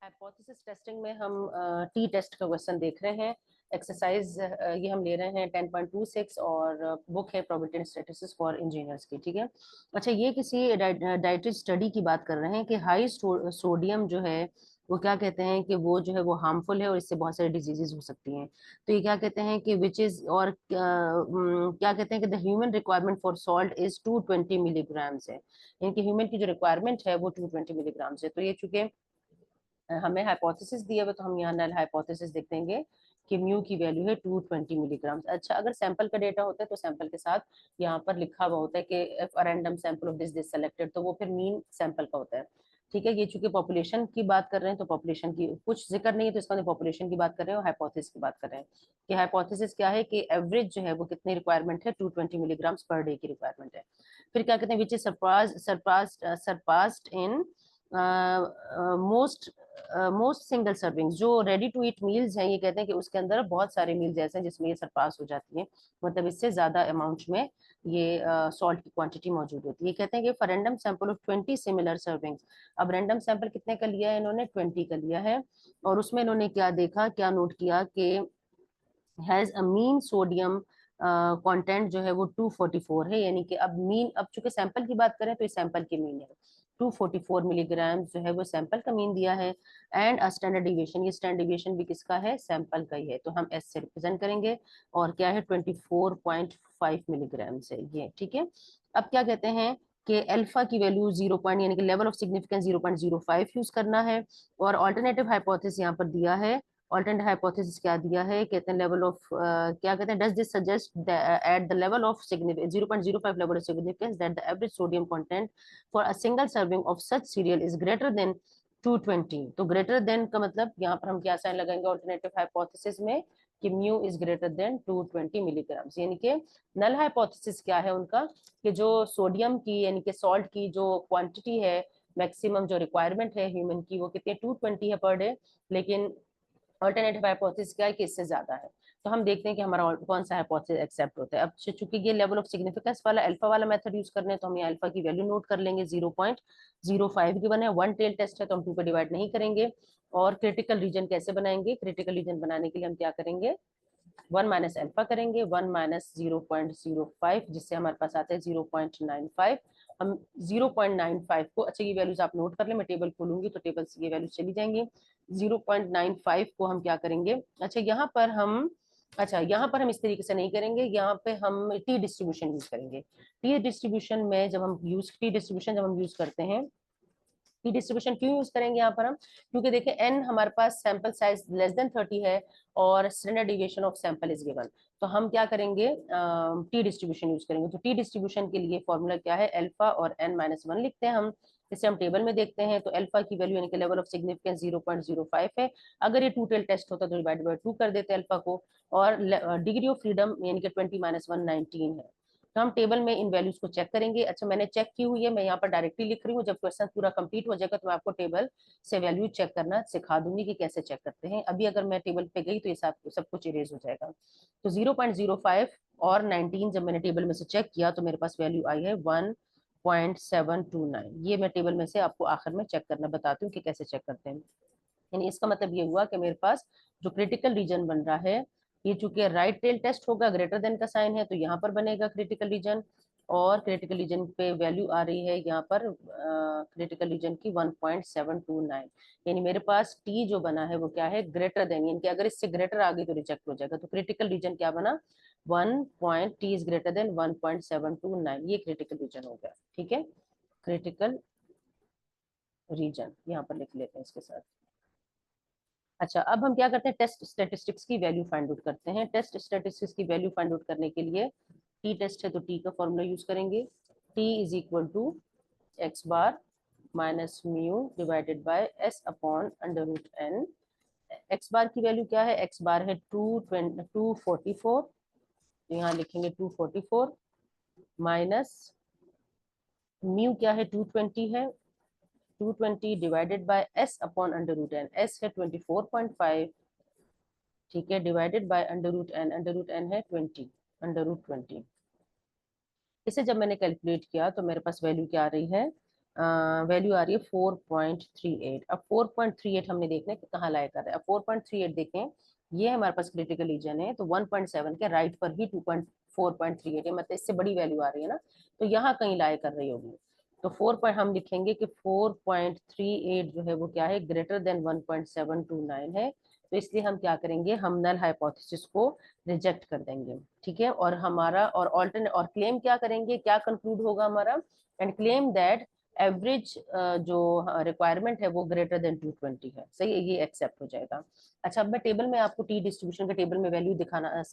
Hypothesis testing में हम T test का क्वेश्चन देख रहे हैं। एक्सरसाइज ये हम ले रहे हैं 10.26 और बुक है probability and statistics for engineers की। ठीक है, अच्छा ये किसी डाइटरी स्टडी की बात कर रहे हैं कि हाई सोडियम जो है वो क्या कहते हैं कि वो जो है वो हार्मफुल है और इससे बहुत सारी डिजीजेज हो सकती हैं। तो ये क्या कहते हैं कि विच इज और क्या कहते हैं कि the human requirement for salt is 220 milligrams है। इनकी ह्यूमन की जो रिक्वायरमेंट है वो 220 मिलीग्राम्स है। तो ये चूंकि हमें हाइपोथेसिस दिया हुआ तो हम यहाँ नल हाइपोथेसिस देख देंगे कि म्यू की वैल्यू है 220 मिलीग्राम। अच्छा, अगर सैंपल का डेटा होता है तो सैंपल के साथ यहाँ पर लिखा हुआ होता है कि random sample of this selected, तो वो फिर मीन सैंपल का होता है। ठीक है, ये चूंकि पॉपुलेशन की बात कर रहे हैं तो पॉपुलेशन की कुछ जिक्र नहीं है, तो इसका पॉपुलेशन की बात कर रहे हैं और हाइपोथेसिस की बात कर रहे हैं कि हाइपोथेसिस क्या है कि एवरेज जो है वो कितनी रिक्वायरमेंट है, 220 मिलीग्राम पर डे की रिक्वायरमेंट है। फिर क्या कहते हैं which is surpassed in most single serving. जो रेडी टू ईट मील्स हैं ये कहते हैं कि उसके अंदर बहुत सारे मील्स ऐसे हैं जिसमें ये सरपास हो जाती है, मतलब इससे ज्यादा अमाउंट में ये सॉल्ट की क्वांटिटी मौजूद होती है। ये कहते हैं कि for random sample of 20 similar servings. अब रैंडम सैंपल कितने का लिया है इन्होंने, 20 का लिया है, और उसमें इन्होंने क्या देखा, क्या नोट किया कि has a mean sodium content जो है वो 244 है। यानी कि अब मीन, अब चूंकि सैंपल की बात करें तो ये सैंपल की मीन है 244 मिलीग्राम जो है वो सैंपल का मीन दिया है। एंड स्टैंडर्ड डिविएशन, ये स्टैंडर्ड डिविएशन भी किसका है, सैंपल का ही है, तो हम एस से रिप्रेजेंट करेंगे। और क्या है 24.5 मिलीग्राम से ये। ठीक है, अब क्या कहते हैं कि अल्फा की वैल्यू 0 पॉइंट यानी कि लेवल ऑफ सिग्निफिकेंस 0.05 यूज करना है। और ऑल्टरनेटिव हाइपोथेसिस यहाँ पर दिया है। ऑल्टरनेटिव हाइपोथेसिस क्या दिया है, कहते हैं लेवल ऑफ क्या कहते हैं, does this suggest at the level of significance 0.05 level of significance that the average sodium content for a single serving of such serial is greater than 220। तो ग्रेटर देन का मतलब यहाँ पर हम क्या साइन लगाएंगे ऑल्टरनेटिव हाइपोथेसिस में कि mu is greater than 220 milligram. यानी कि नल हाइपोथेसिस क्या है उनका, कि जो सोडियम की यानी कि सॉल्ट की जो क्वांटिटी है मैक्सिमम जो रिक्वायरमेंट है ह्यूमन की वो कितनी 220 है पर डे, लेकिन अल्टरनेटिव हाइपोथेसिस क्या है कि इससे ज्यादा है। तो हम देखते हैं कि हमारा कौन सा हाइपोथेसिस एक्सेप्ट होता है। अब चूंकि ये लेवल ऑफ सिग्निफिकेंस वाला अल्फा वाला मेथड यूज करने हैं तो हम यहाँ अल्फा की वैल्यू नोट कर लेंगे 0.05 की बने। वन टेल टेस्ट है तो हम 2 पे डिवाइड नहीं करेंगे। और क्रिटिकल रीजन कैसे बनाएंगे, क्रिटिकल रीजन बनाने के लिए हम क्या करेंगे, 1 माइनस अल्फा करेंगे, 1 माइनस 0.05 जिससे हमारे पास आता है 0.95। हम 0.95 को, अच्छा ये वैल्यूज आप नोट कर ले, मैं टेबल खोलूंगी तो टेबल से ये वैल्यूज चली जाएंगी। 0.95 को हम क्या करेंगे, अच्छा यहाँ पर हम, अच्छा यहाँ पर हम इस तरीके से नहीं करेंगे, यहाँ पे हम टी डिस्ट्रीब्यूशन यूज करेंगे। टी डिस्ट्रीब्यूशन में जब हम यूज करते हैं, की डिस्ट्रीब्यूशन क्यों यूज करेंगे यहाँ पर हम, क्योंकि देखिए एन हमारे पास सैंपल साइज लेस देन 30 है और standard deviation of sample is given. तो हम क्या करेंगे, टी डिस्ट्रीब्यूशन यूज करेंगे। तो टी डिस्ट्रीब्यूशन के लिए फॉर्मूला क्या है, अल्फा और n माइनस 1 लिखते हैं हम। इसे हम टेबल में देखते हैं तो अल्फा की वैल्यू यानी कि लेवल ऑफ सिग्निफिकेंस 0.05 है। अगर ये 2 टेल टेस्ट होता तो डिवाइड बाय 2 कर देते अल्फा को। और डिग्री ऑफ फ्रीडम यानी कि 20 माइनस 1 19 है। तो हम टेबल में इन वैल्यूज को चेक करेंगे। अच्छा मैंने चेक की हुई है, मैं यहाँ पर डायरेक्टली लिख रही हूँ, जब क्वेश्चन पूरा कंप्लीट हो जाएगा तो मैं आपको टेबल से वैल्यू चेक करना सिखा दूंगी कि कैसे चेक करते हैं। अभी अगर मैं टेबल पे गई तो ये सब कुछ इरेज हो जाएगा। तो 0.05 और 19 जब मैंने टेबल में से चेक किया तो मेरे पास वैल्यू आई है 1.729। ये मैं टेबल में से आपको आखिर में चेक करना बताती हूँ कि कैसे चेक करते हैं। यानी इसका मतलब ये हुआ कि मेरे पास जो क्रिटिकल रीजन बन रहा है, ये चूंकि राइट टेल टेस्ट होगा, ग्रेटर देन का साइन है तो यहाँ पर बनेगा क्रिटिकल रीजन। और क्रिटिकल रीजन पे वैल्यू आ रही है यहाँ पर क्रिटिकल रीजन की 1.729। यानी मेरे पास टी जो बना है वो क्या है, ग्रेटर देन, यानी कि अगर इससे ग्रेटर आ गई तो रिजेक्ट हो जाएगा। तो क्रिटिकल रीजन क्या बना, 1 इज ग्रेटर देन 1.729, ये क्रिटिकल रीजन हो गया। ठीक है, क्रिटिकल रीजन यहाँ पर लिख लेते हैं इसके साथ। अच्छा अब हम क्या करते हैं, टेस्ट स्टेटिस्टिक्स की वैल्यू फाइंड आउट करते हैं। टेस्ट स्टेटिस्टिक्स की वैल्यू फाइंड आउट करने के लिए टी टेस्ट है तो टी का फॉर्मूला यूज करेंगे। T is equal to X bar minus mu divided by S upon under root N. X bar की वैल्यू क्या है, एक्स बार है 244, तो यहाँ लिखेंगे 244 माइनस म्यू क्या है 220 है, 220 divided by S upon under root N, S है 24.5, ठीक है, divided by under root N है 20, अंडर रूट 20। इसे जब मैंने कैलकुलेट किया तो मेरे पास वैल्यू क्या आ रही है, वैल्यू आ रही है 4.38। अब 4.38 हमने देखना है कि कहाँ लाई कर रहा है। अब 4.38 देखें, ये हमारे पास क्रिटिकल रीजन है, तो 1.7 के राइट पर ही 4.38 है, मतलब इससे बड़ी वैल्यू आ रही है ना, तो यहाँ कहीं लाई कर रही होगी। तो 4 पर हम लिखेंगे कि 4.38 जो है वो क्या है, ग्रेटर देन 1.729 है। तो इसलिए हम क्या करेंगे, हम नल हाइपोथेसिस को रिजेक्ट कर देंगे, ठीक है। और हमारा और ऑल्टरनेट और क्लेम क्या करेंगे, क्या कंक्लूड होगा हमारा, एंड क्लेम दैट एवरेज जो रिक्वायरमेंट है वो ग्रेटर देन 220 है। सही है, ये एक्सेप्ट हो जाएगा। अच्छा, अब मैं टेबल में आपको टी डिस्ट्रीब्यूशन के टेबल में वैल्यू दिखाना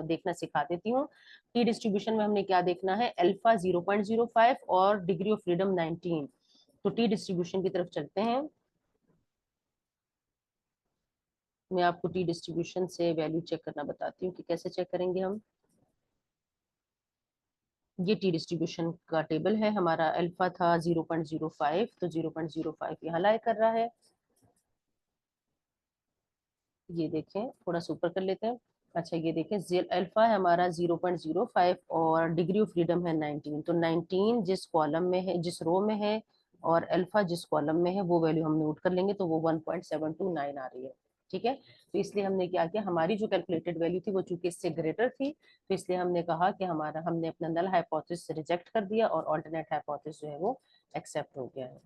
देखना सिखा देती हूँ। टी डिस्ट्रीब्यूशन में हमने क्या देखना है, अल्फा 0.05 और डिग्री ऑफ फ्रीडम 19। तो टी डिस्ट्रीब्यूशन की तरफ चलते हैं। मैं आपको टी डिस्ट्रीब्यूशन से वैल्यू चेक करना बताती हूँ कि कैसे चेक करेंगे हम। ये टी डिस्ट्रीब्यूशन का टेबल है हमारा। अल्फा था 0.05, तो 0.05 यहाँ लाई कर रहा है। ये देखें, थोड़ा सा ऊपर कर लेते हैं। अच्छा, ये देखें, अल्फा है हमारा 0.05 और डिग्री ऑफ फ्रीडम है 19। तो 19 जिस कॉलम में है, जिस रो में है, और अल्फा जिस कॉलम में है, वो वैल्यू हम नोट कर लेंगे, तो वो 1.729 आ रही है। ठीक है, तो इसलिए हमने क्या किया, हमारी जो कैलकुलेटेड वैल्यू थी वो चूंकि इससे ग्रेटर थी, तो इसलिए हमने कहा कि हमने अपना नल हाइपोथेसिस रिजेक्ट कर दिया और ऑल्टरनेट हाइपोथेसिस जो है वो एक्सेप्ट हो गया है।